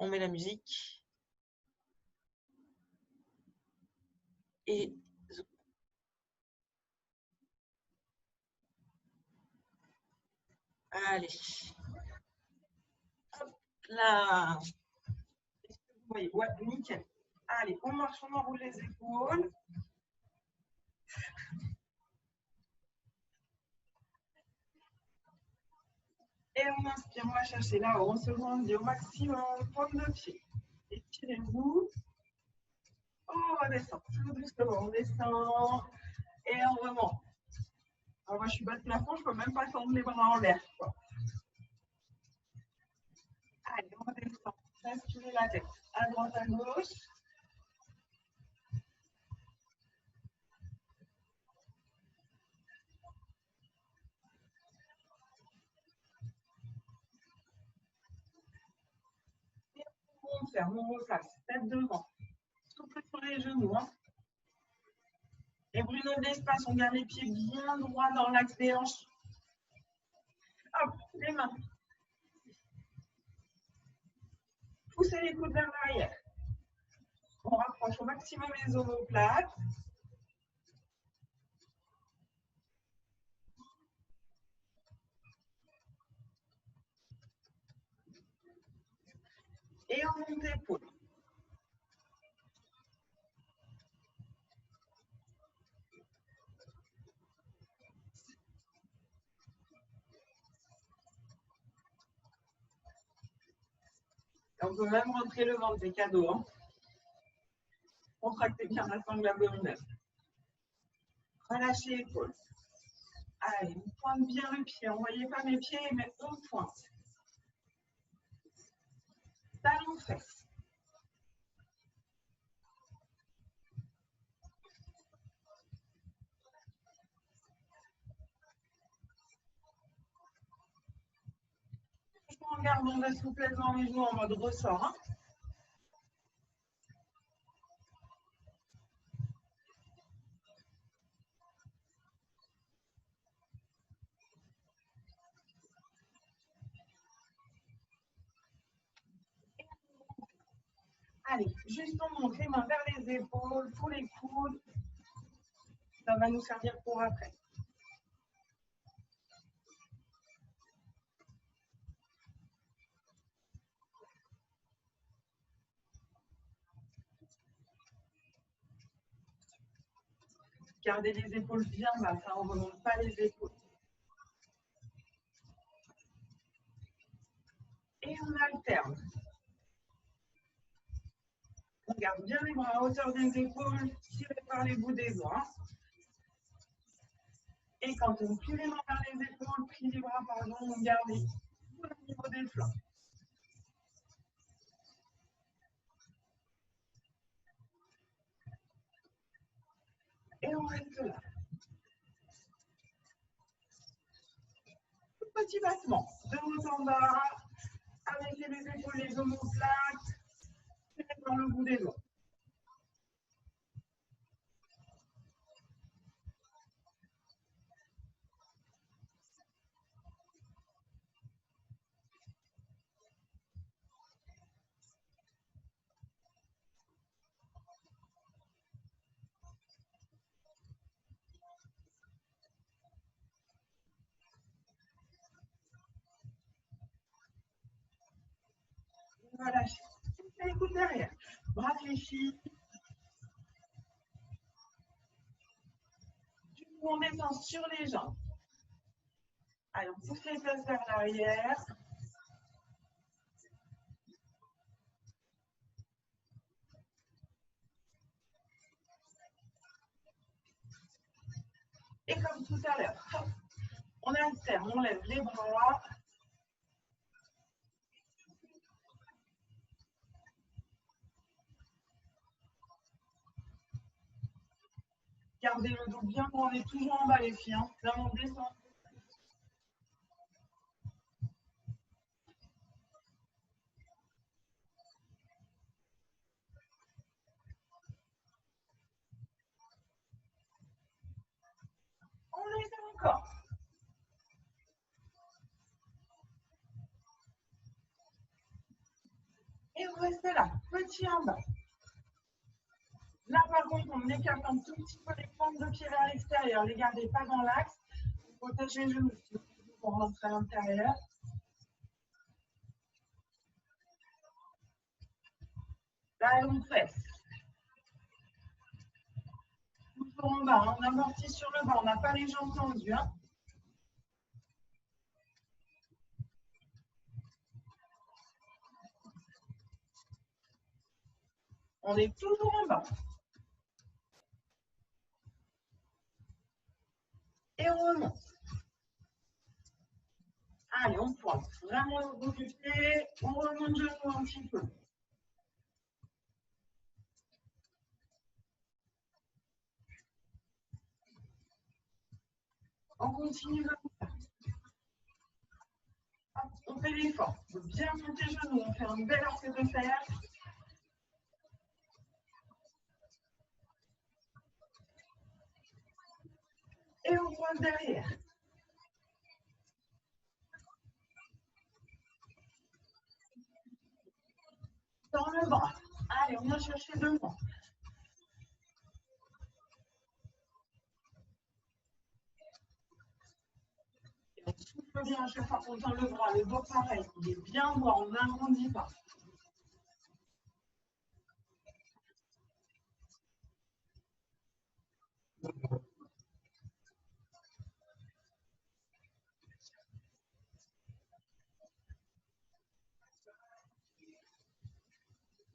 On met la musique. Et allez. Hop là. Est-ce que vous voyez? Ouais, nickel. Allez, on marche, on enroule les épaules. Et on inspire, on va chercher là-haut. On se grandit au maximum, pointe de pied. Étirez-vous. On redescend, tout doucement, on descend. Et on remonte. Alors moi, je suis bas de plafond, je ne peux même pas tendre les bras en l'air. Allez, on redescend. Inspirez la tête à droite, à gauche. Et on ferme, on replace. Tête devant. Souffle sur les genoux. Hein. Et Bruno de l'espace, on garde les pieds bien droits dans l'axe des hanches. Hop, les mains. Poussez les coudes vers l'arrière. On rapproche au maximum les omoplates. Et on monte l'épaule. On peut même rentrer le ventre, c'est cadeau. Hein. Contractez bien la sangle abdominale. Relâchez l'épaule. Allez, on pointe bien le pied. Envoyez pas mes pieds, mais on pointe. Talon fesse. En gardant de la souplesse dans les genoux en mode ressort. Hein. Allez, juste on monte les mains vers les épaules, pour les coudes. Ça va nous servir pour après. Gardez les épaules bien basses, hein, on ne remonte pas les épaules. Et on alterne. On garde bien les bras à hauteur des épaules, tirez par les bouts des doigts. Et quand on plie les mains vers les épaules, plie les bras, pardon, on garde les coudes au niveau des flancs. Et on reste là. Petit battement, de haut en bas, avec les épaules, les omoplates, tirez par le bout des doigts. Relâchez. Les coudes derrière. Bras fléchis. Du coup, on descend sur les jambes. Allez, on pousse les fesses vers l'arrière. Et comme tout à l'heure, on alterne, on lève les bras. Gardez le dos bien, on est toujours en bas les filles. Hein. Là, on descend. On essaie encore. Et on restez là, petit en bas. Là, par contre, on écarte un tout petit peu les pointes de pied vers l'extérieur. Les gardez pas dans l'axe. Protégez les genoux pour rentrer à l'intérieur. Là, on presse. Toujours en bas, on amortit sur le bas. On n'a pas les jambes tendues. Hein. On est toujours en bas. Et on remonte. Allez, on pointe vraiment le bout du pied. On remonte le genou un petit peu. On continue comme ça. On fait l'effort de bien monter les genoux. On fait un bel arc de fer. Et on pointe derrière. Dans le bras. Allez, on vient chercher devant. Et on souffle bien à chaque fois qu'on tend le bras. Le dos pareil. Il est bien droit. On n'arrondit pas.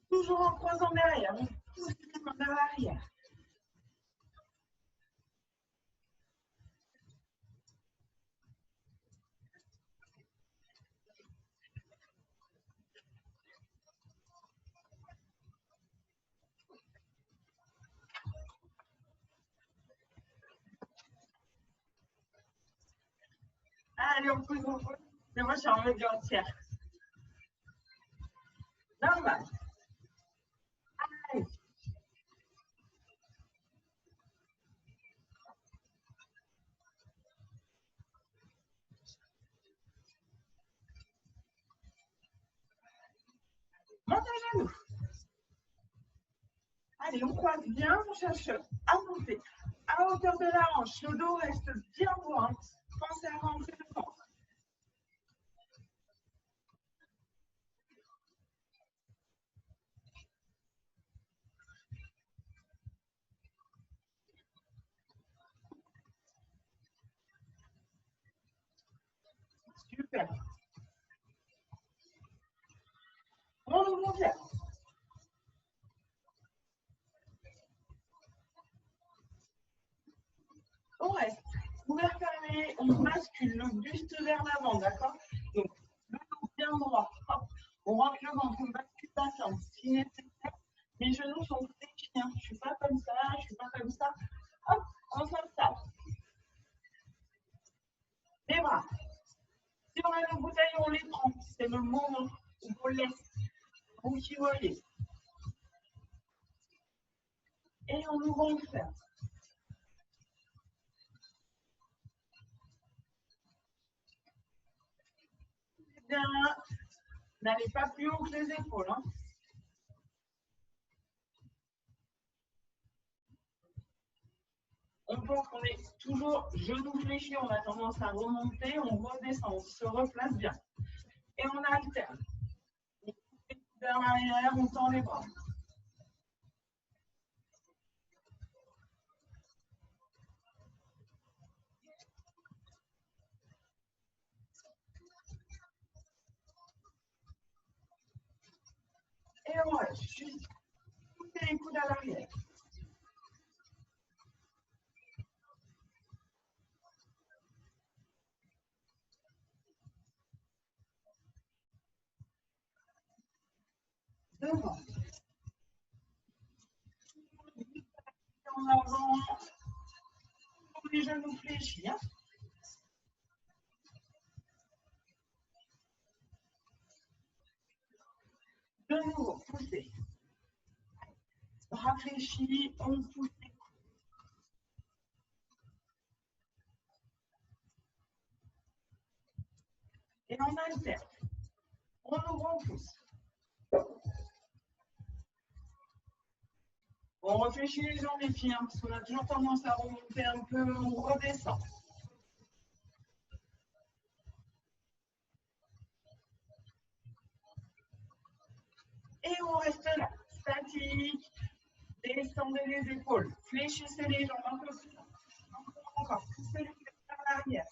Toujours en croisant derrière. On pousse les mains vers l'arrière. Allez, on pousse, on pousse. Mais moi, je suis en mode entière. Normal. Allez. Monte à genoux. Allez, on croise bien, on cherche à monter à hauteur de la hanche. Le dos reste bien droit. Pensez à rentrer le ventre. Super. On ouvre bien. On reste ouvert fermé, on bascule le buste vers l'avant, d'accord? Donc, le dos bien droit. Hop. On rentre le ventre, on bascule la jambe. Si nécessaire, mes genoux sont fléchis. Hein. Je ne suis pas comme ça, je ne suis pas comme ça. Hop, on s'installe. Les bras. Si on a nos bouteilles, on les prend. C'est le moment où on laisse. Vous qui voyez. Et on ouvre, on ferme. Bien, n'allez pas plus haut que les épaules. Hein. On pense qu'on est toujours genoux fléchis, on a tendance à remonter, on redescend, on se replace bien. Et on alterne. On pousse vers l'arrière, on tend les bras. Et on reste juste pousser les coudes à l'arrière. Devant. En avant. Les genoux fléchis. Hein. De nouveau, poussez. Bras fléchis, on pousse. Et on alterne. On ouvre, on pousse. On réfléchit les jambes, les filles, hein, parce qu'on a toujours tendance à remonter un peu, on redescend. Et on reste là, statique. Descendez les épaules, fléchissez les jambes un peu plus. Encore, poussez les pieds vers l'arrière.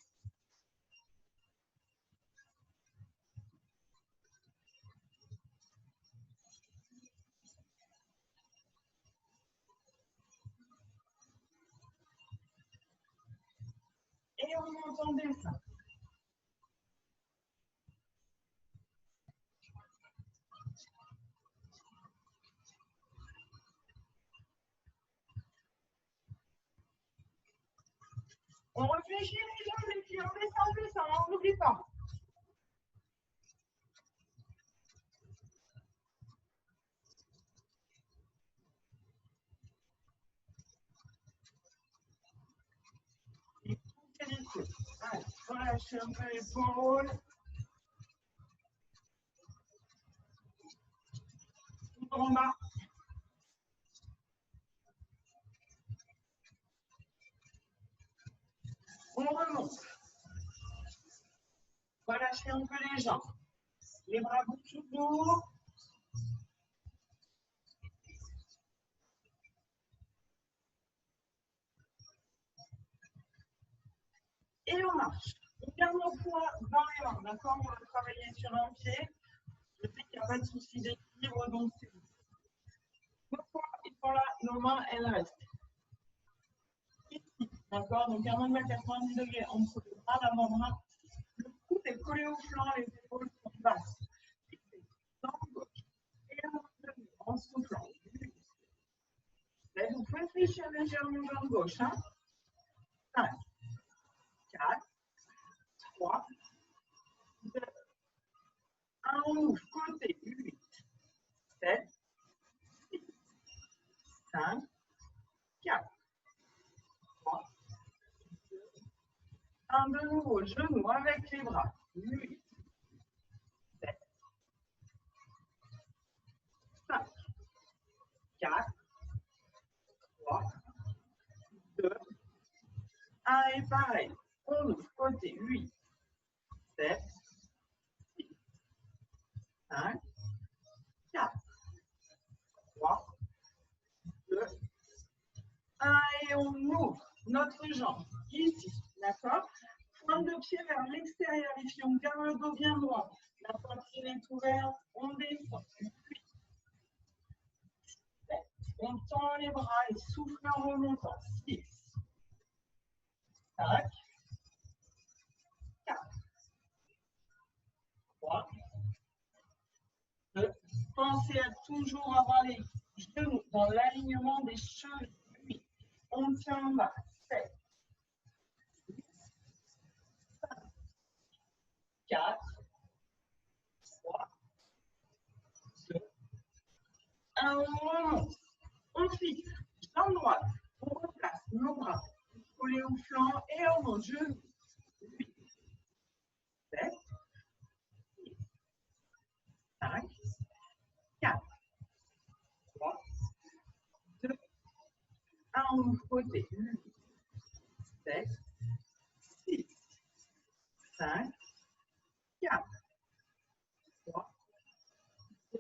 Et on monte en descend. On réfléchit les jambes, les filles, on descend, on n'oublie pas. Et poussez les pieds. Allez, relâchez un peu l'épaule. Tout en bas. On remonte. Relâchez un peu les jambes. Les bras bougent toujours. Et on marche. On garde nos poids dans les mains, d'accord? On va travailler sur un pied. Je sais qu'il n'y a pas de souci d'équilibre, donc c'est bon. Nos poids, ils sont là, nos mains, elles restent. Ici, d'accord? Donc un angle à 90 degrés entre le bras, l'avant-bras. Le coude est collé au flanc, les épaules sont basses. Dans gauche. Et en soufflant. Là, vous pouvez fléchir légèrement dans gauche. Hein? 5, 4, 3, 2, 1, on ouvre, côté, 8, 7, 6, 5, 4, 3, 2, 1, de nouveau, genou avec les bras, 8, 7, 5, 4, 3, 2, 1, et pareil, on ouvre, côté, 8, 7, 6, 5, 4, 3, 2, 1, et on ouvre notre jambe ici, d'accord? Pointe de pied vers l'extérieur, les filles, on garde le dos bien droit. La poitrine est ouverte, on descend. 8, 7, on tend les bras et souffle en remontant. 6, 5, 4, 3, 2. Pensez à toujours avoir les genoux dans l'alignement des chevilles. 8, on tient en bas. 7, 4, 3, 2, 1, on remonte. On fixe, jambe droite, on replace nos bras collés au flanc et on monte. Genoux. 8, 7, 6, 5, 4, 3, 2, 1, on ouvre côté. 8, 7, 6, 5, 4, 3, 2,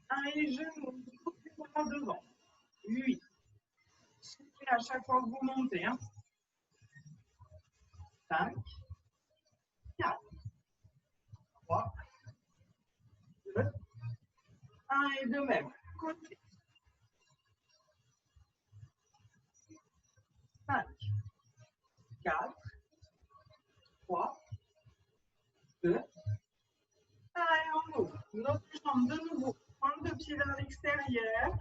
1, et les genoux, tous les bras devant. 8. Soufflez à chaque fois que vous montez. Hein. 5, 4, 3, 2, 1, et de même. Côté. 5, 4, 3, 2, 1, et on ouvre. Notre jambe de nouveau. Pointe de pied vers l'extérieur.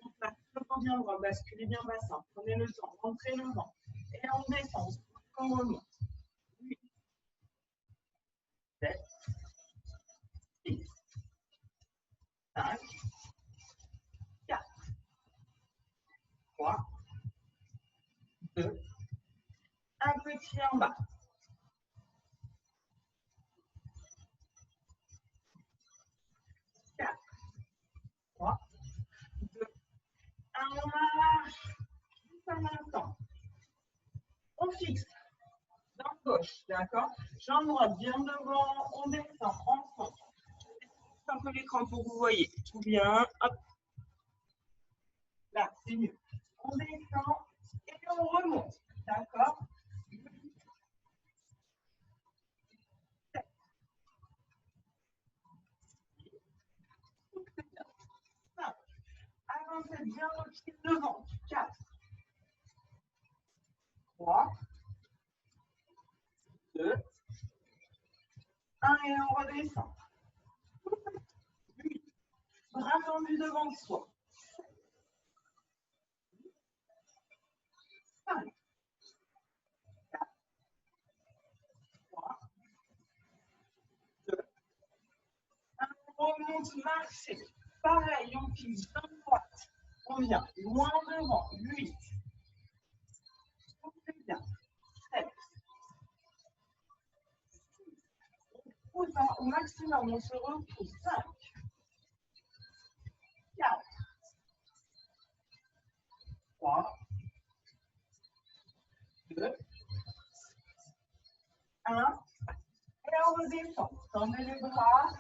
On place le dos bien droit, basculez bien bassin. Prenez le temps, rentrez le vent. Et on descend, on remonte. 8, 7, 6, 5, 4, 3, 2, un petit en bas. 4, 3, 2, 1, fixe. Jambe gauche, d'accord? Jambe droite bien devant, on descend ensemble. Un peu l'écran pour que vous voyez. Tout bien. Hop. Là, c'est mieux. On descend et on remonte. D'accord? Avancez bien le pied devant. 4, 3, 2, 1 et on redescend. 8. Bras tendus devant soi. 5, 4, 3, 2, 1. On remonte, marcher. Pareil, on pige jambe droite. On vient loin devant. 8. On fait bien. 7. On pousse au maximum. On se repousse. 5, 4, 3, 2, 1. Et on redescend. Tendez les bras.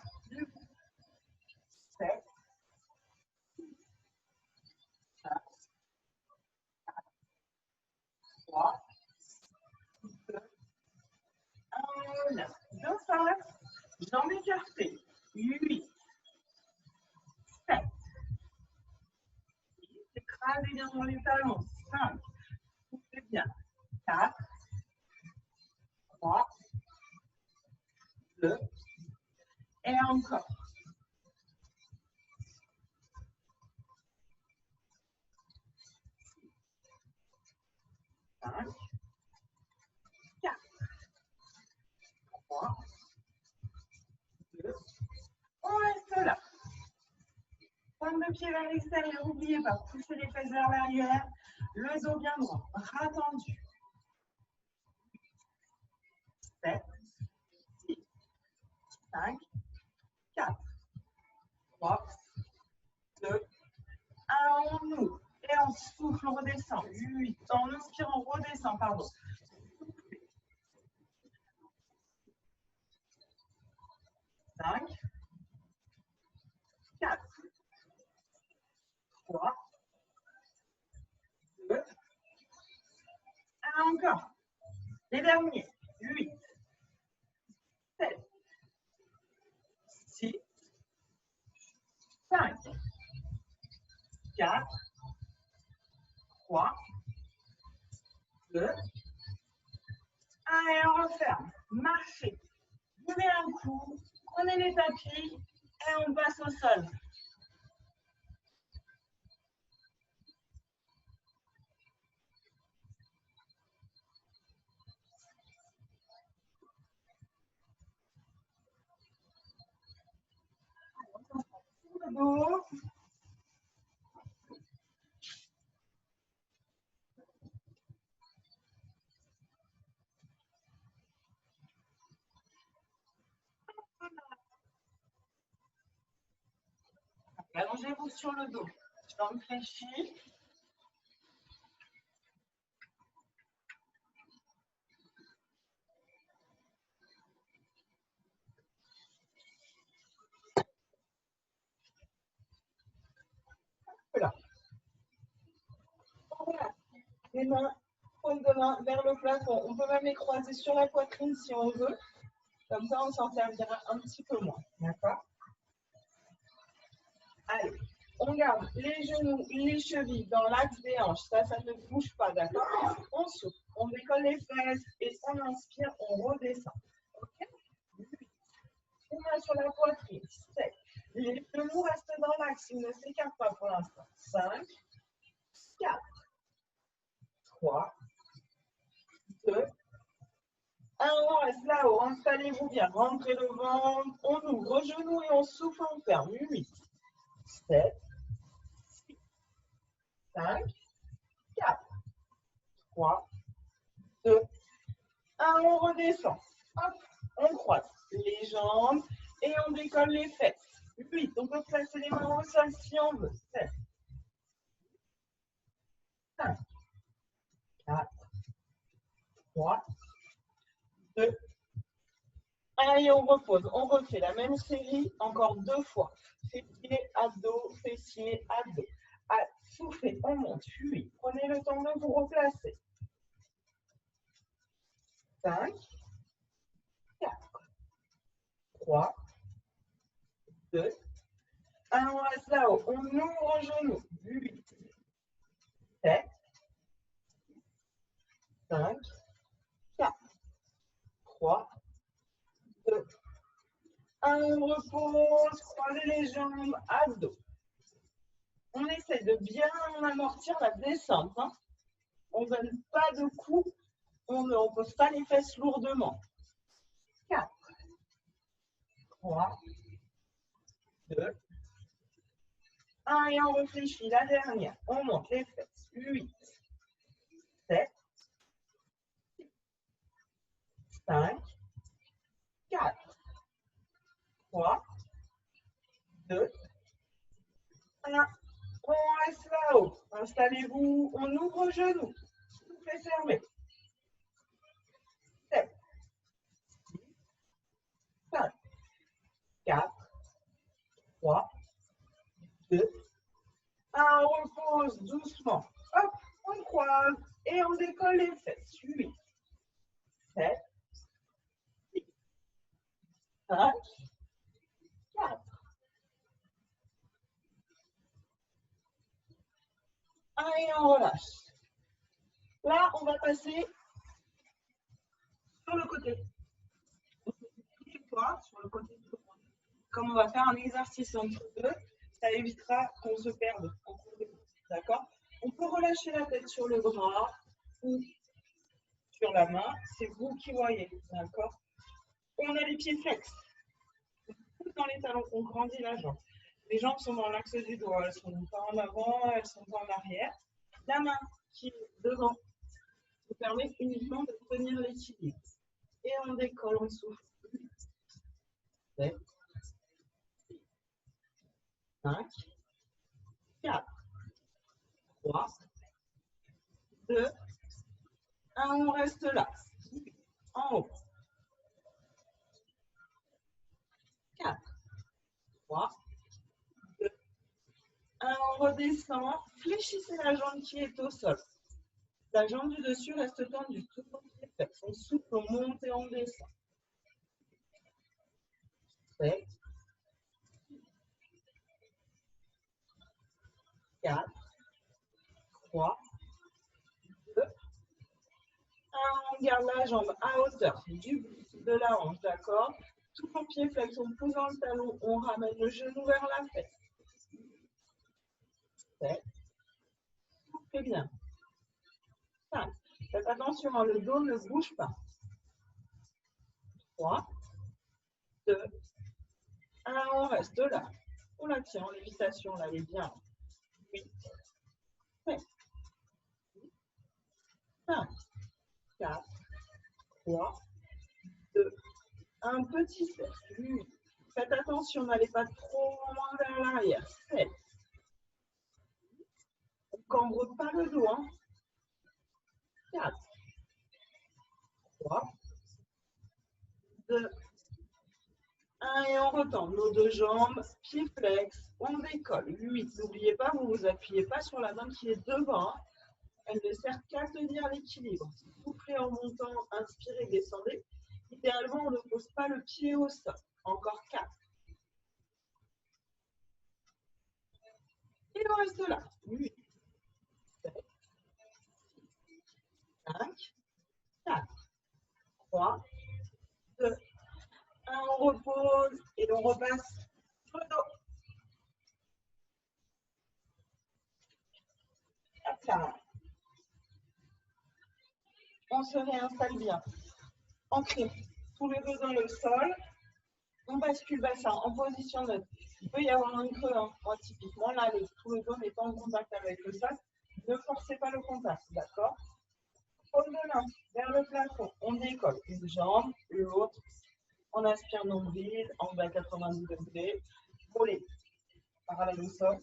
7, 5, 3, 2, 1. Deux faces. Jambes écartées. 8, 7. Écrasez bien dans les talons. 5. Poussez bien. 4, 3, 2. Et encore. 5, 4, 3, 2. On reste là. Pointe de pied vers l'extérieur. N'oubliez pas, poussez les fesses vers l'arrière. Le dos bien droit. Bras tendu. 7, 6, 5, 4, 3, 2, 1. On ouvre. Et on souffle, on redescend. 8. En inspirant, on redescend, pardon. 5, 4, 3, 2, 1. Encore. Les derniers. 8, 7, 6, 5, 4, 3, 2, 1. Et on referme. Marchez. Levez un coup. Prenez les tapis. Et on passe au sol. Le dos. Allongez-vous sur le dos. Jambes fléchies. Voilà. Voilà. Les mains, paume de main vers le plafond. On peut même les croiser sur la poitrine si on veut. Comme ça, on s'en servira un petit peu moins. D'accord? Allez, on garde les genoux, les chevilles dans l'axe des hanches. Ça ne bouge pas, d'accord? On souffle, on décolle les fesses et on inspire, on redescend. Ok? 8. Une main sur la poitrine. 7. Les genoux restent dans l'axe, ils ne s'écartent pas pour l'instant. 5, 4, 3, 2, 1. On reste là-haut. Installez-vous bien. Rentrez le ventre. On ouvre genoux et on souffle, on ferme. 8, 7, 5, 4, 3, 2, 1. On redescend. Hop, on croise les jambes et on décolle les fesses. 8. On peut placer les mains au sol si on veut. 7, 5, 4, 3, 2, 1 et on repose. On refait la même série encore 2 fois. Fessier à dos, fessier à dos. Soufflez, on monte. 8. Prenez le temps de vous replacer. 5, 4, 3, 2, 1. On reste là-haut. On ouvre genou. 8, 7, 5, 4, 3, 2, 1. On repose. Croisez les jambes à dos. On essaie de bien amortir la descente. Hein. On ne donne pas de coups. On ne repose pas les fesses lourdement. 4, 3, 2, 1. Et on réfléchit. La dernière. On monte les fesses. 8, 7, 5, 4, 3, 2, 1. On reste là-haut. Installez-vous. On ouvre le genou. Soufflez fermé. 7, 6, 5, 4, 3, 2, 1. On repose doucement. Hop, on croise et on décolle les fesses. 8, 7, 6, 5, 4. 1 et on relâche. Là, on va passer sur le côté. Sur le côté. Comme on va faire un exercice entre deux, ça évitera qu'on se perde. D'accord? On peut relâcher la tête sur le bras ou sur la main. C'est vous qui voyez. D'accord? On a les pieds flex. Dans les talons, on grandit la jambe. Les jambes sont dans l'axe du doigt. Elles ne sont pas en avant, elles sont pas en arrière. La main qui est devant vous permet uniquement de tenir l'équilibre. Et on décolle, on souffle. 7, 5, 4, 3, 2, 1. On reste là. En haut. 4, 3, 2, 1. On redescend. Fléchissez la jambe qui est au sol. La jambe du dessus reste tendue. Tout le pied flex. On souffle, on monte et on descend. 7, 4, 3, 2, 1. On garde la jambe à hauteur de la hanche, d'accord? Tout le pied flex, on pousse dans le talon, on ramène le genou vers la fesse. 7, soufflez bien. 5, faites attention, le dos ne bouge pas. 3, 2, 1, on reste là. On la tient en lévitation, là, elle est bien. 8, 7, 5, 4, 3, 2, 1. Petit cercle. 8. Faites attention, n'allez pas trop loin vers l'arrière. 7. On ne cambre pas le dos. Hein. 4, 3, 2, 1. Et on retend nos deux jambes, pieds flex, on décolle. 8. N'oubliez pas, vous ne vous appuyez pas sur la main qui est devant. Elle ne sert qu'à tenir l'équilibre. Soufflez en montant, inspirez, descendez. Idéalement, on ne pose pas le pied au sol. Encore 4. Et on reste là. 8, 7, 5, 4, 3, 2, 1. On repose et on repasse sur le dos. Hop là. On se réinstalle bien. Ancré tous les deux dans le sol. On bascule bassin en position neutre. Il peut y avoir un creux. Hein. Moi, typiquement, là, tout le dos n'est pas en contact avec le sol. Ne forcez pas le contact, d'accord? Paume de main vers le plafond. On décolle une jambe, l'autre. On inspire nombril, angle à 90 degrés. Mollet parallèle au sol.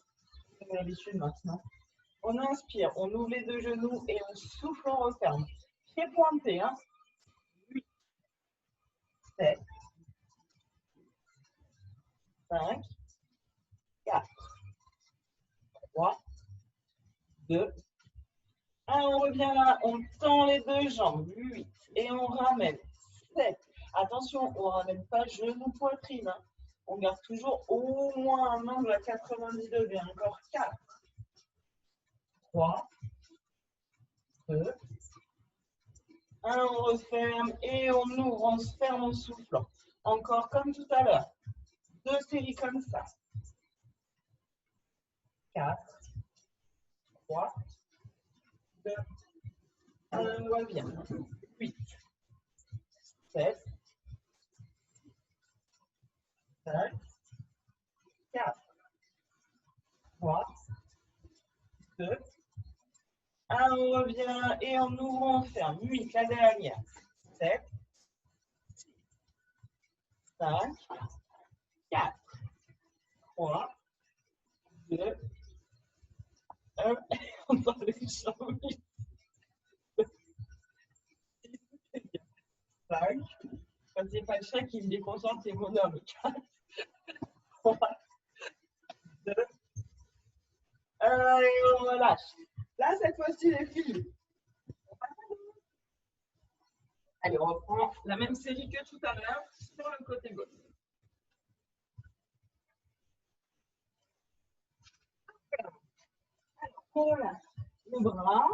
C'est l'habitude maintenant. On inspire, on ouvre les deux genoux et on souffle, on referme. Pied pointé, hein. 8, 7, 5, 4, 3, 2, 1. On revient là, on tend les deux jambes. 8 et on ramène. 7. Attention, on ne ramène pas genou poitrine. Hein. On garde toujours au moins un angle à 90 degrés. Encore 4, 3, 2, 1. On referme et on ouvre, on se ferme en soufflant. Encore comme tout à l'heure. 2 séries comme ça. 4, 3, 2, 1. On voit bien. 8, 7, 5, 4, 3, 2, 1. On revient et on ouvre, on ferme. 8, la dernière. 7, 5, 4, 3, 2, 1. On tend les jambes. 5. Quand c'est pas le chat qui me déconcentre, c'est mon homme. 4, 3, 2, 1. Et on relâche. Là, cette fois-ci, les filles. Allez, on reprend la même série que tout à l'heure sur le côté gauche. Alors, on relâche le bras.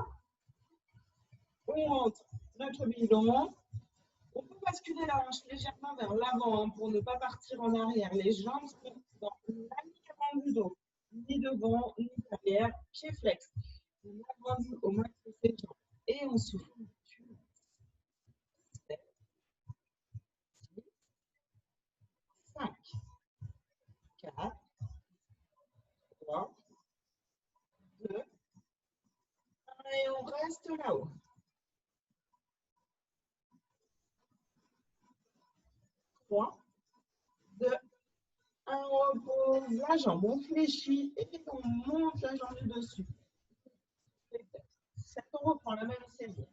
On monte notre bidon. On peut basculer la hanche légèrement vers l'avant hein, pour ne pas partir en arrière. Les jambes sont dans l'alignement du dos. Ni devant, ni derrière. Pied flex. On agrandit au max ses jambes. Et on souffle. 7, 6, 5, 4, 3, 2, 1. Et on reste là-haut. 3, 2, 1. On repose la jambe. On fléchit et on monte la jambe du dessus. 7. On reprend la même série.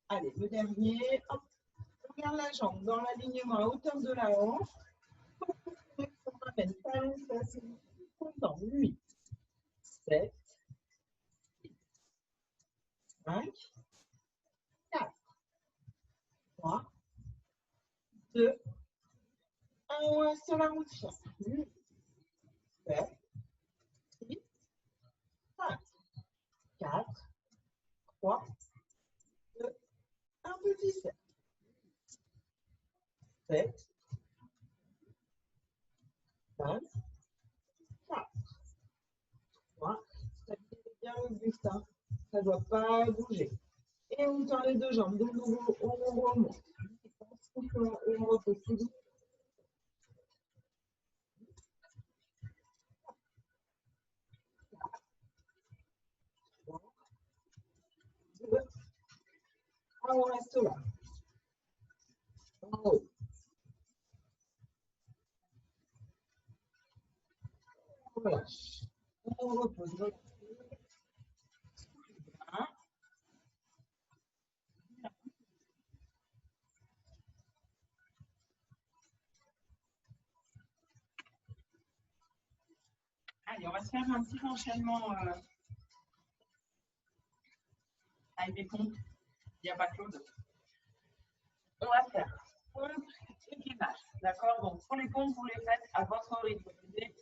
Allez, le dernier. Hop. On garde la jambe dans l'alignement à hauteur de la hanche. On ramène talon face. Content. 8, 7, 6, 5, 4, 3, 2, 1. On reste sur la routine. 8, 7, 6, 5, 4, 3, 2, 1. Petit 7. 7, 5, 4, 3. Stabilisez bien le buste. Hein. Ça ne doit pas bouger. Et on tend les deux jambes. De nouveau, on remonte. Et on repose tout doucement. 3, 2, 1. On reste là. En haut. On relâche. On repose. Allez, on va se faire un petit enchaînement avec des pompes. Il n'y a pas Claude. On va faire pompe et gainage. D'accord? Donc, pour les pompes, vous les faites à votre rythme. L'idée,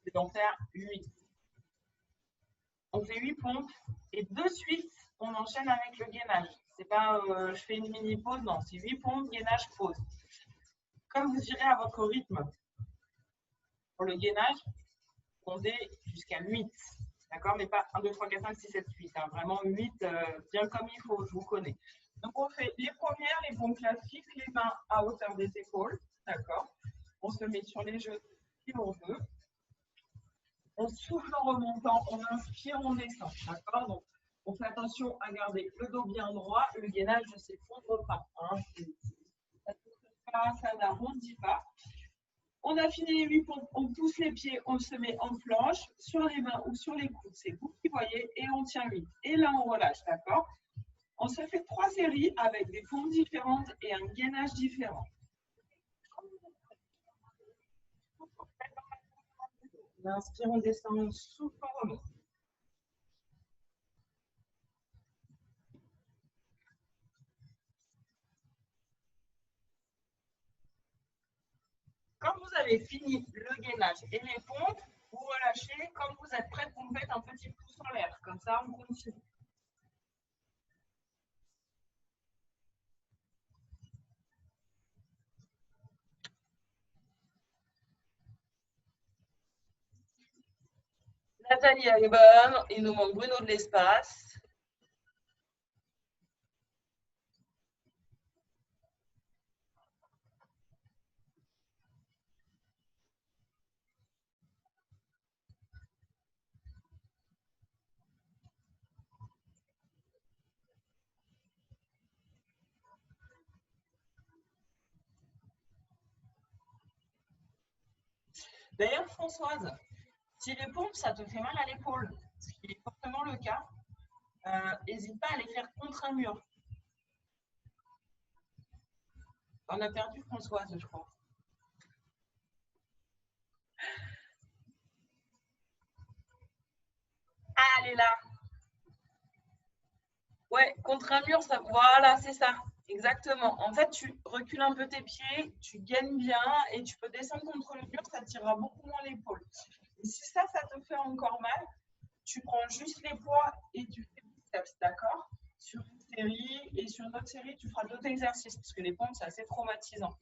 c'est d'en faire 8. On fait 8 pompes et de suite, on enchaîne avec le gainage. C'est pas je fais une mini pause, non, c'est 8 pompes, gainage, pause. Comme vous irez à votre rythme. Pour le gainage, comptez jusqu'à 8. D'accord? Mais pas 1, 2, 3, 4, 5, 6, 7, 8. Hein. Vraiment 8, bien comme il faut, je vous connais. Donc, on fait les premières, les pompes classiques, les mains à hauteur des épaules. D'accord? On se met sur les genoux si on veut. On souffle en remontant, on inspire, on descend. D'accord? Donc, on fait attention à garder le dos bien droit. Le gainage ne s'effondre pas. Hein. Ça n'arrondit pas. On a fini les 8 pompes, on pousse les pieds, on se met en planche, sur les mains ou sur les coudes, c'est vous qui voyez, et on tient 8. Et là, on relâche, d'accord? On se fait 3 séries avec des pompes différentes et un gainage différent. On inspire, on descend, on souffle, on remonte. Quand vous avez fini le gainage et les pompes, vous relâchez. Quand vous êtes prêt, vous me faites un petit pouce en l'air. Comme ça, on continue. Nathalie, elle est bonne. Il nous manque Bruno de l'espace. D'ailleurs, Françoise, si les pompes, ça te fait mal à l'épaule, ce qui est fortement le cas, n'hésite pas à les faire contre un mur. On a perdu Françoise, je crois. Ah, elle est là. Ouais, contre un mur, ça. Voilà, c'est ça. Exactement. En fait, tu recules un peu tes pieds, tu gaines bien et tu peux descendre contre le mur, ça te tirera beaucoup moins l'épaule. Et si ça te fait encore mal, tu prends juste les poids et tu fais biceps, d'accord? Sur une série et sur une autre série, tu feras d'autres exercices parce que les pompes, c'est assez traumatisant.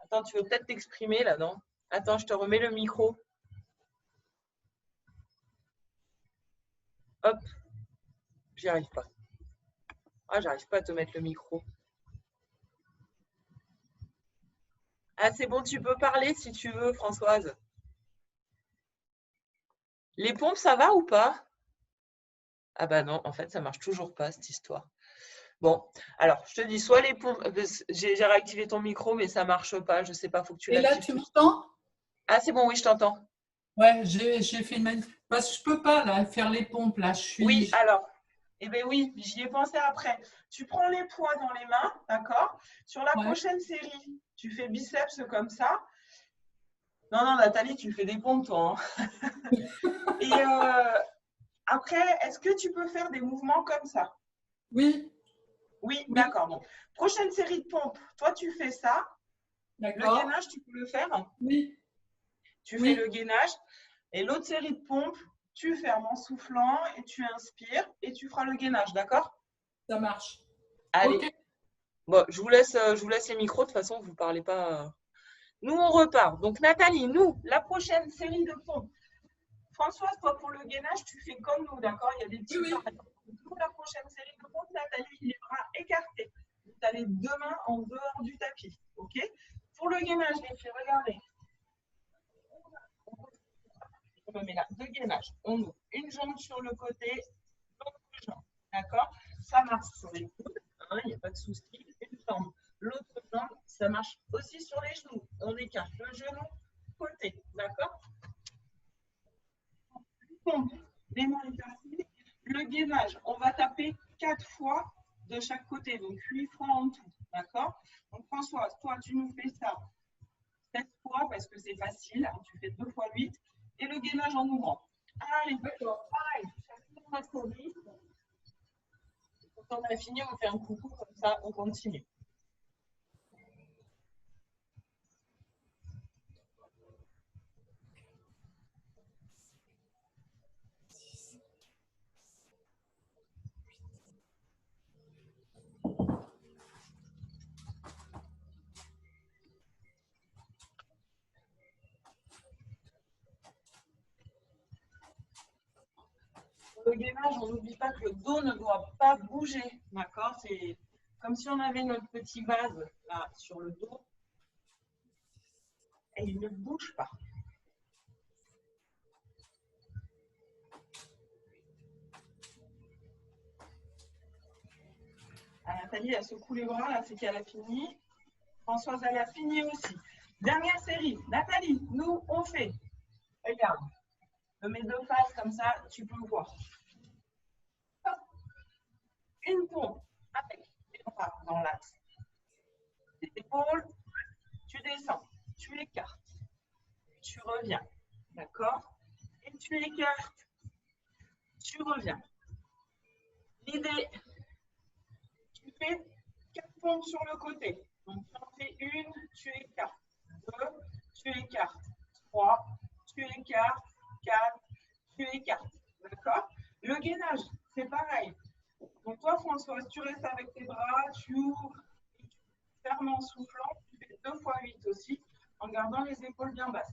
Attends, tu veux peut-être t'exprimer là, non? Attends, je te remets le micro. Hop, j'y arrive pas. Ah, j'arrive pas à te mettre le micro. Ah, c'est bon, tu peux parler si tu veux, Françoise. Les pompes, ça va ou pas? Ah bah non, en fait, ça marche toujours pas, cette histoire. Bon, alors, je te dis, soit les pompes, j'ai réactivé ton micro, mais ça marche pas, je sais pas, faut que tu Et là, l'actives tu tout seul. m'entends? Ah, c'est bon, oui, je t'entends. Ouais, j'ai fait une parce que je peux pas là faire les pompes là. Oui, alors, eh bien oui, j'y ai pensé après. Tu prends les poids dans les mains, d'accord? Sur la Ouais. prochaine série, tu fais biceps comme ça. Non, non, Nathalie, tu fais des pompes, toi, hein. Et après, est-ce que tu peux faire des mouvements comme ça? Oui, Oui, oui, d'accord. Donc, prochaine série de pompes, toi, tu fais ça. Le d'accord. gainage, tu peux le faire. Oui, Tu fais le oui, gainage. Et l'autre série de pompes, tu fermes en soufflant et tu inspires et tu feras le gainage, d'accord? ça marche. Allez, Ok. bon, je vous laisse les micros. De toute façon, vous ne parlez pas. Nous, on repart. Donc, Nathalie, nous, la prochaine série de pompes. Françoise, toi, pour le gainage, tu fais comme nous, d'accord? Il y a des Oui, petits oui. paramètres. Nous, la prochaine série de pompes, Nathalie, les bras écartés. Vous avez les deux mains en dehors du tapis, ok? Pour le gainage, les filles, regardez. On me met là, deux gainages. On ouvre une jambe sur le côté, l'autre jambe, d'accord? Ça marche sur les coudes, hein, il n'y a pas de souci. Une jambe, l'autre jambe, ça marche aussi sur les genoux. On écarte le genou, côté, d'accord? Pompe, les mains écartées. Le gainage, on va taper 4 fois de chaque côté, donc 8 fois en tout, d'accord? Donc Françoise, toi, tu nous fais ça 7 fois parce que c'est facile, hein, tu fais 2 fois 8, et le gainage en ouvrant. Allez, pareil, chacun notre rythme. Quand on a fini, on fait un coucou, comme ça, on continue. Le gainage, on n'oublie pas que le dos ne doit pas bouger, d'accord? C'est comme si on avait notre petit vase là sur le dos et il ne bouge pas. Ah, Nathalie, elle secoue les bras, là, c'est qu'elle a fini. Françoise, elle a fini aussi. Dernière série. Nathalie, nous, on fait. Regarde. Je mets deux faces comme ça, tu peux voir. Hop. Une pompe avec les bras dans l'axe des épaules. Tu descends, tu écartes, tu reviens. D'accord? Et tu écartes, tu reviens. L'idée, tu fais 4 pompes sur le côté. Donc, tu en fais une, tu écartes. 2, tu écartes. 3, tu écartes. 4, tu écartes. D'accord? Le gainage, c'est pareil. Donc, toi, Françoise, tu restes avec tes bras, tu ouvres, et tu fermes en soufflant. Tu fais 2 fois 8 aussi, en gardant les épaules bien basses.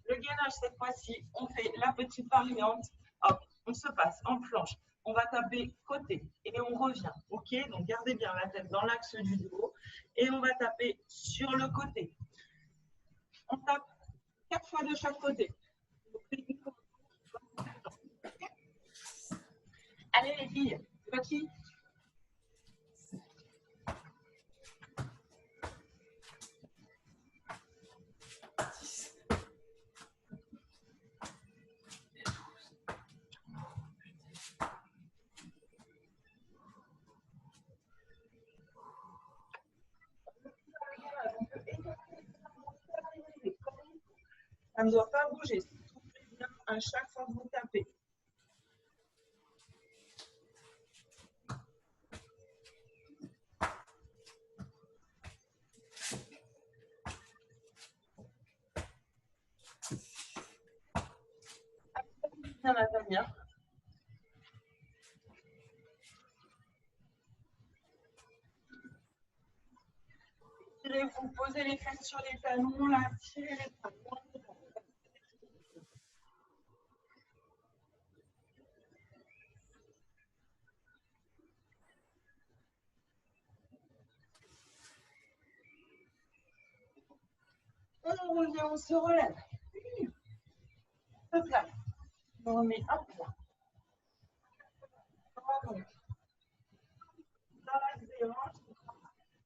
Le gainage, cette fois-ci, on fait la petite variante. Hop, on se passe en planche. On va taper côté et on revient. OK? Donc, gardez bien la tête dans l'axe du dos. Et on va taper sur le côté. On tape 4 fois de chaque côté. Allez, les filles, petit. Ça ne doit pas bouger. Soufflez bien à chaque fois que vous tapez. Bien, Nathalie. Vous posez les fesses sur les talons, là, tirez les talons. On revient, on se relève. Hop là. On remet hop là. Donc, dans l'axe des hanches,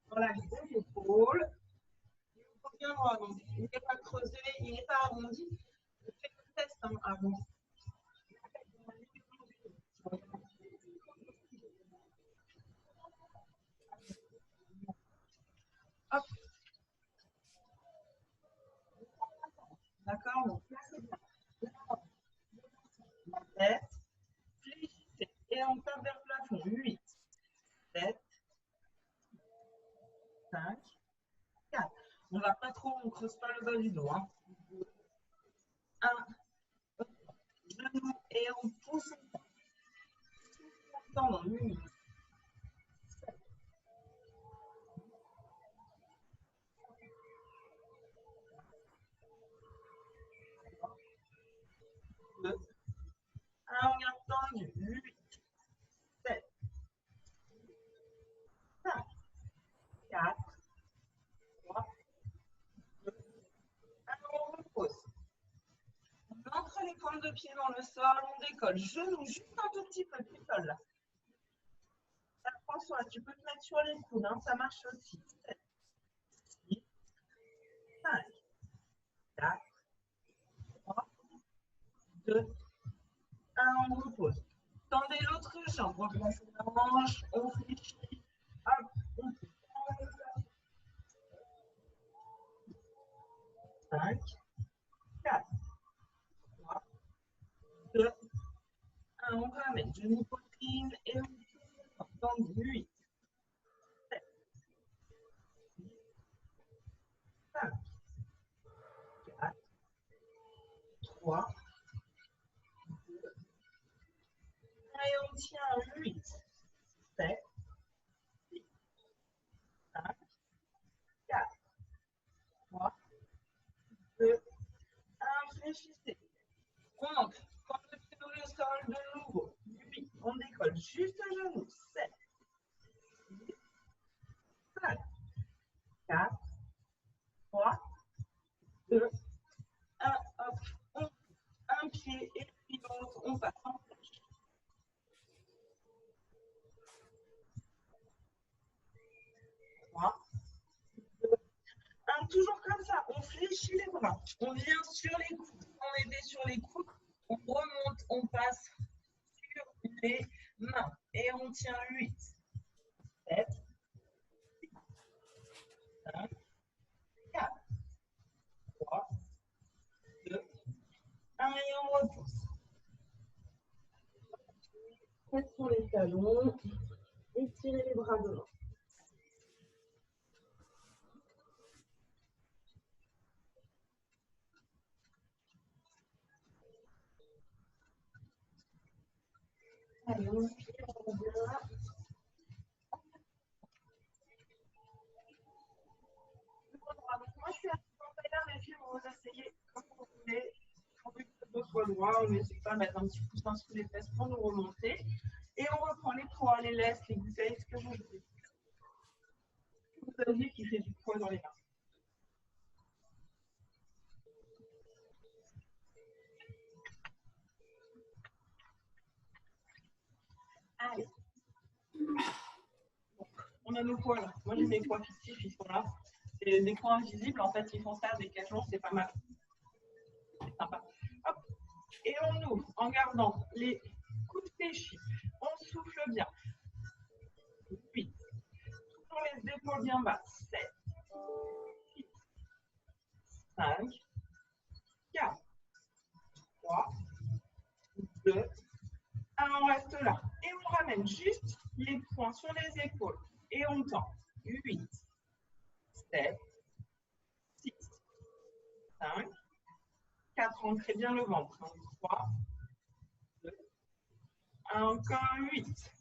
dans l'axe des épaules. Il faut bien voir. Donc, il n'est pas creusé, il n'est pas arrondi. Je fais le test avant. Hop. D'accord? Donc, là, c'est bien. La tête. Fléchissez. Et on tape vers le plafond. 8, 7, 5, 4. On ne va pas trop, on ne creuse pas le bas du dos. 1, genou et on pousse. Dans 8, 2, 1, on garde tendu. 8, 7, 5, 4, 3, 2, 1, on repose. On entre les pointes de pied dans le sol, on décolle. Genou juste un tout petit peu, tu colles là. François, tu peux te mettre sur les coudes, hein, ça marche aussi. 7, 6, 5, 4, 3, 2, 1, on repose. Tendez l'autre jambe, replacez la manche, on fléchit. Hop, on pousse. 5, 4, 3, 2, 1, on ramène. Genou poitrine et on tend 8, 7, 6, 5, 4, 3, 2, 1, et on tient 8, 7, 6, 5, 4, 3, 2, 1, fléchissez. On entre. Quand le pied au sol de nouveau. 8, on décolle juste à genoux. 7, 6, 5, 4, 3, 2, 1. Hop, on pousse un pied et puis l'autre, on passe en flèche. 3, 2, 1, garde toujours comme ça. On fléchit les bras. On vient sur les coudes. On est sur les coudes. On remonte, on passe sur les mains. Et on tient 8, 7, 6, 5, 4, 3, 2, 1 et on repousse. Tête sur les talons. Étirez les bras devant. Allez, on inspire, on revient. Moi, je suis à là, mais puis vous essayez comme vous voulez. Pourvu que le dos soit droit, on n'hésite pas à mettre un petit coussin sous les fesses pour nous remonter. Et on reprend les poids, les laisses, les bouteilles, ce que vous voulez. Vous aviez qui fait du poids dans les mains. Allez. On a nos poids là. Moi, j'ai mes poids fictifs, ils sont là. C'est des poids invisibles. En fait, ils font ça des 4 jours, c'est pas mal. C'est sympa. Hop. Et on ouvre en gardant les coudes fléchis. On souffle bien. 8. Toujours les épaules bien bas. 7, 6, 5, 4, 3, 2, 1. On reste là. Et on ramène juste les poings sur les épaules. Et on tend. 8, 7, 6, 5, 4. Ancrez bien le ventre. 3, 2, 1. Encore 8.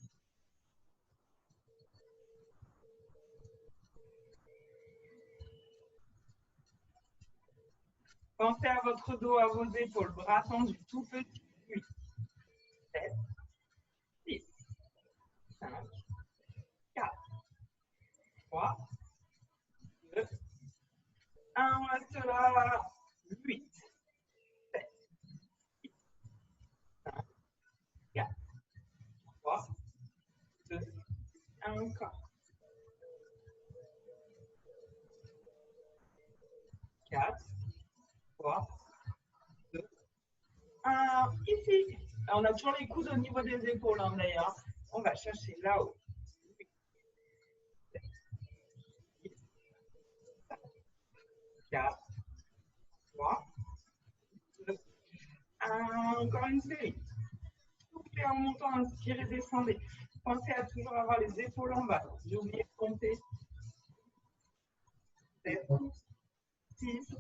Pensez à votre dos, à vos épaules. Bras tendus, tout petit. 8, 7, 6, 5, 4, 3, 2, 1. On reste là. 8, 7, 6, 5, 4, 3, 2, 1. Encore. 4, 3, 2, 1. Ici. On a toujours les coudes au niveau des épaules, hein, d'ailleurs. On va chercher là-haut. 4, 3, 2, 1. Encore une série. Soufflez en montant, inspirez, descendez. Pensez à toujours avoir les épaules en bas. J'ai oublié de compter. 7, 6,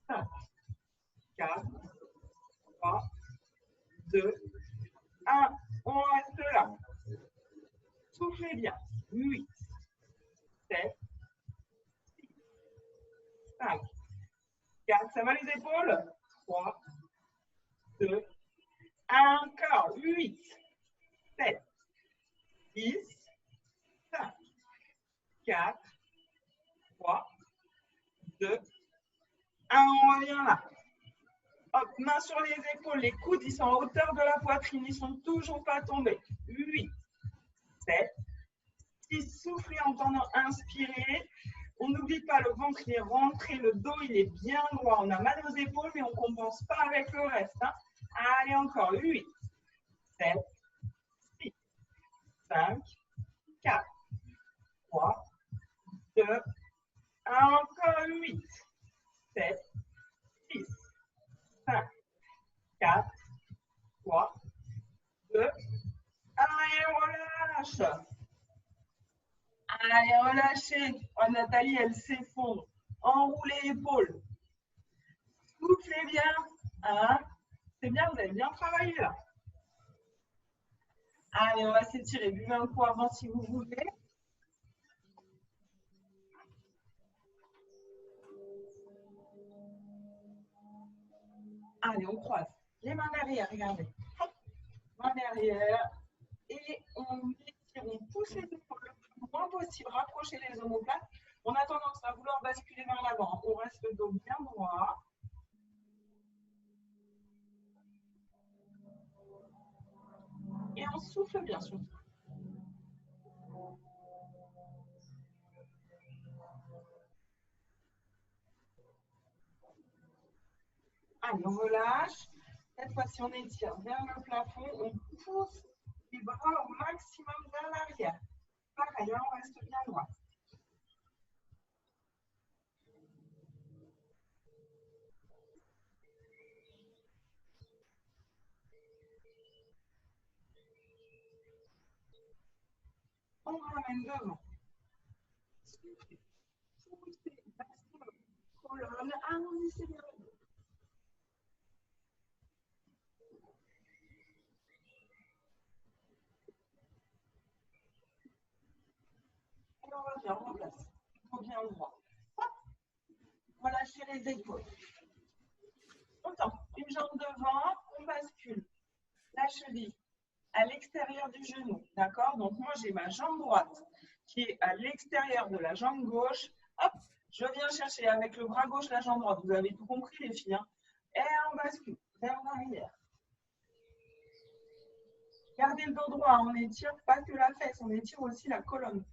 5, 4, 3, 2, 1. On reste là. Soufflez bien. 8, 7, 6, 5, 4. Ça va les épaules? 3, 2, 1. Encore. 8, 7, 6, 5, 4, 3, 2, 1. On revient là. Hop, main sur les épaules, les coudes, ils sont à hauteur de la poitrine, ils ne sont toujours pas tombés. 8, 7, 6, soufflez en tendant, inspirez. On n'oublie pas, le ventre, il est rentré, le dos, il est bien droit. On a mal aux épaules, mais on ne compense pas avec le reste. Hein. Allez, encore. 8, 7, 6, 5, 4, 3, 2, 1. Encore 8, 7, 6, 5, 4, 3, 2, 1. Et on relâche. Allez, relâchez. Oh, Nathalie, elle s'effondre. Enroulez l'épaule. Soufflez bien. Hein? C'est bien, vous avez bien travaillé là. Allez, on va s'étirer. Buvez un coup avant si vous voulez. Allez, on croise. Les mains derrière, regardez. Hop. Mains derrière. Et on étire, on pousse les épaules le plus loin possible. Rapprochez les omoplates. On a tendance à vouloir basculer vers l'avant. On reste le dos bien droit. Et on souffle bien surtout. Allez, on relâche. Cette fois-ci, on étire vers le plafond. On pousse les bras au maximum vers l'arrière. Pareil, on reste bien droit. On ramène devant. Poussez maximum. Colonne, arrondissez bien le dos. Et on revient, on remplace. On revient droit. Hop. Relâchez les épaules. On tend. Une jambe devant, on bascule. La cheville à l'extérieur du genou. D'accord? Donc, moi, j'ai ma jambe droite qui est à l'extérieur de la jambe gauche. Hop, je viens chercher avec le bras gauche la jambe droite. Vous avez tout compris, les filles. Hein? Et on bascule vers l'arrière. Gardez le dos droit. On n'étire pas que la fesse, on étire aussi la colonne.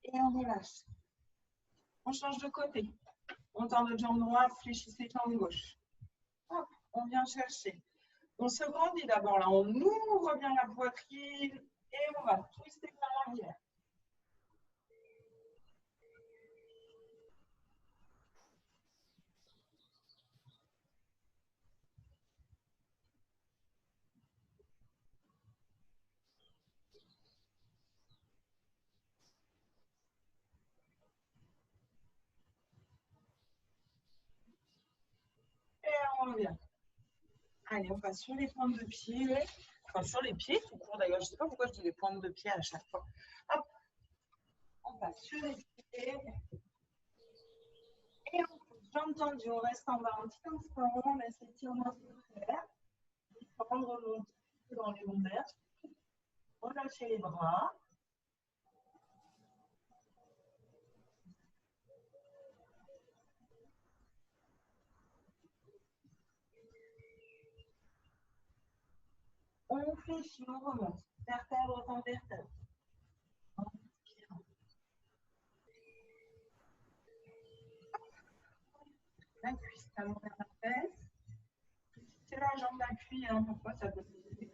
Et on relâche. On change de côté. On tend notre jambe droite, fléchissez jambe gauche. Hop, on vient chercher. On se grandit d'abord là, on ouvre bien la poitrine et on va twister vers l'arrière. Et on revient. Allez, on passe sur les pointes de pied. Enfin, sur les pieds tout court d'ailleurs. Je ne sais pas pourquoi je dis les pointes de pied à chaque fois. Hop. On passe sur les pieds. Et on pousse. Jambes tendues. On reste en bas un petit instant. On laisse l'étirement se faire. Prendre remonter dans les lombaires. Relâchez les bras. On fléchit, on remonte. Vertèbre en vertèbre. La cuisse, talon vers la fesse. C'est la jambe d'appui, hein, parfois ça peut se faire.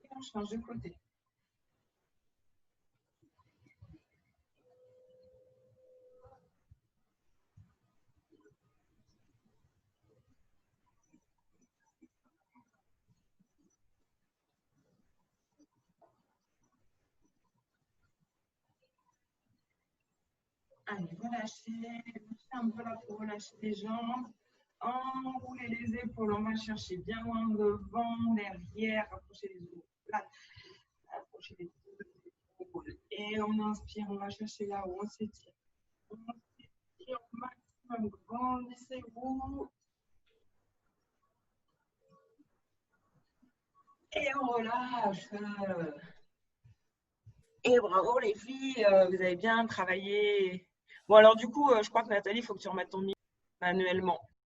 Et on change de côté. Allez, relâchez. Un peu là pour relâcher les jambes. Enroulez les épaules. On va chercher bien loin devant, derrière. Rapprochez les épaules. Rapprochez les épaules. Et on inspire. On va chercher là-haut. On s'étire. On s'étire au maximum. Grandissez-vous. Et on relâche. Et bravo les filles, vous avez bien travaillé. Bon alors du coup, je crois que Nathalie, il faut que tu remettes ton micro manuellement.